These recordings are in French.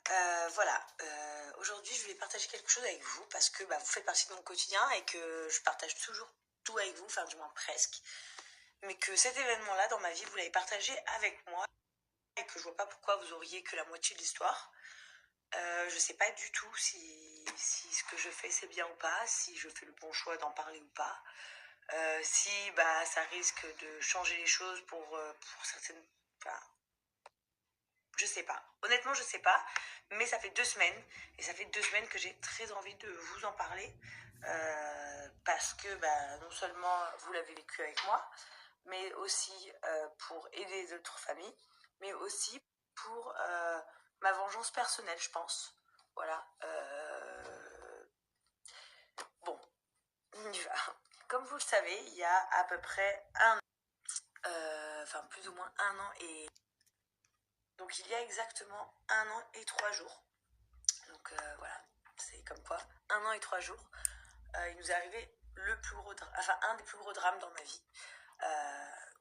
Voilà, aujourd'hui je vais partager quelque chose avec vous parce que vous faites partie de mon quotidien et que je partage toujours tout avec vous, enfin du moins presque. Mais que cet événement-là dans ma vie, vous l'avez partagé avec moi et que je vois pas pourquoi vous auriez que la moitié de l'histoire. Je sais pas du tout si ce que je fais c'est bien ou pas, si je fais le bon choix d'en parler ou pas. Si ça risque de changer les choses pour certaines... Enfin, je sais pas. Honnêtement, je sais pas. Mais ça fait 2 semaines. Et ça fait 2 semaines que j'ai très envie de vous en parler. Parce que non seulement vous l'avez vécu avec moi, mais aussi pour aider les autres familles, mais aussi pour ma vengeance personnelle, je pense. Voilà. Bon, on y va. Comme vous le savez, il y a à peu près enfin plus ou moins 1 an et... Donc il y a exactement 1 an et 3 jours. Donc voilà, c'est comme quoi, 1 an et 3 jours, il nous est arrivé un des plus gros drames dans ma vie.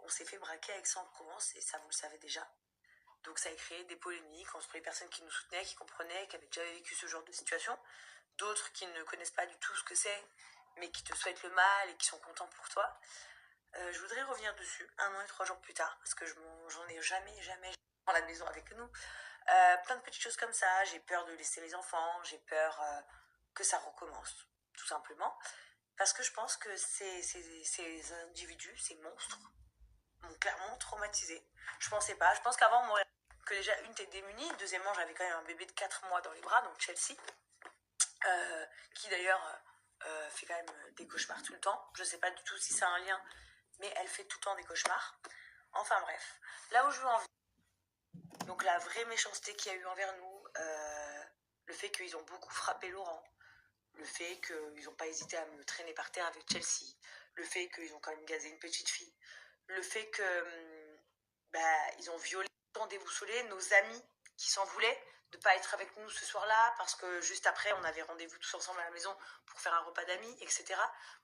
On s'est fait braquer avec Aix-en-Provence et ça vous le savez déjà. Donc ça a créé des polémiques entre les personnes qui nous soutenaient, qui comprenaient, qui avaient déjà vécu ce genre de situation. D'autres qui ne connaissent pas du tout ce que c'est, mais qui te souhaitent le mal et qui sont contents pour toi. Je voudrais revenir dessus 1 an et 3 jours plus tard, parce que j'en ai jamais dans la maison avec nous. Plein de petites choses comme ça. J'ai peur de laisser les enfants, j'ai peur que ça recommence, tout simplement. Parce que je pense que ces individus, ces monstres, m'ont clairement traumatisée. Je pensais pas. Je pense qu'avant, moi, que déjà, une, t'es démunie. Deuxièmement, j'avais quand même un bébé de 4 mois dans les bras, donc Chelsea, qui d'ailleurs fait quand même des cauchemars tout le temps. Je sais pas du tout si c'est un lien, mais elle fait tout le temps des cauchemars. Enfin bref, là où je veux en venir, donc la vraie méchanceté qu'il y a eu envers nous, le fait qu'ils ont beaucoup frappé Laurent, le fait qu'ils n'ont pas hésité à me traîner par terre avec Chelsea, le fait qu'ils ont quand même gazé une petite fille, le fait que ils ont violé, déboussolé nos amis qui s'en voulaient de ne pas être avec nous ce soir-là parce que juste après on avait rendez-vous tous ensemble à la maison pour faire un repas d'amis, etc.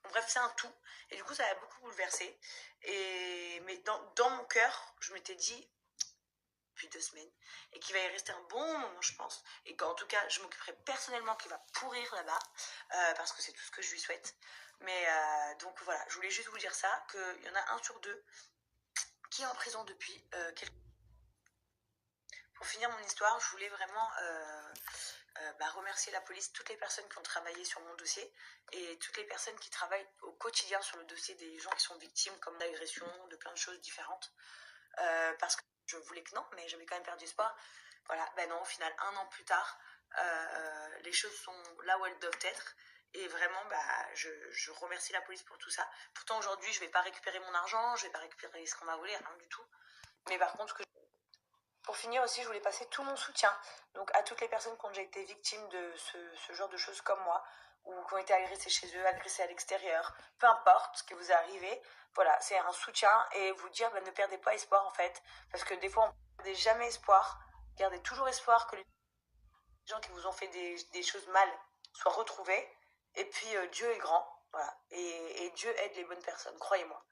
Bon bref, c'est un tout. Et du coup ça m'a beaucoup bouleversée. Mais dans mon cœur, je m'étais dit depuis 2 semaines et qu'il va y rester un bon moment, je pense, et qu'en tout cas je m'occuperai personnellement qu'il va pourrir là-bas parce que c'est tout ce que je lui souhaite. Mais donc voilà, je voulais juste vous dire ça, qu'il y en a 1 sur 2 qui est en prison depuis quelques... Pour finir mon histoire, je voulais vraiment remercier la police, toutes les personnes qui ont travaillé sur mon dossier et toutes les personnes qui travaillent au quotidien sur le dossier des gens qui sont victimes comme d'agressions, de plein de choses différentes. Parce que je voulais que non, mais j'avais quand même perdu espoir. Voilà, non, au final, 1 an plus tard, les choses sont là où elles doivent être. Et vraiment, je remercie la police pour tout ça. Pourtant, aujourd'hui, je vais pas récupérer mon argent, je vais pas récupérer ce qu'on m'a volé, rien du tout. Mais par contre, pour finir aussi, je voulais passer tout mon soutien donc à toutes les personnes qui ont déjà été victimes de ce genre de choses comme moi, ou qui ont été agressées chez eux, agressées à l'extérieur, peu importe ce qui vous est arrivé. Voilà, c'est un soutien et vous dire ne perdez pas espoir en fait, parce que des fois on ne perd jamais espoir. Gardez toujours espoir que les gens qui vous ont fait des choses mal soient retrouvés. Et puis Dieu est grand, voilà, et Dieu aide les bonnes personnes, croyez-moi.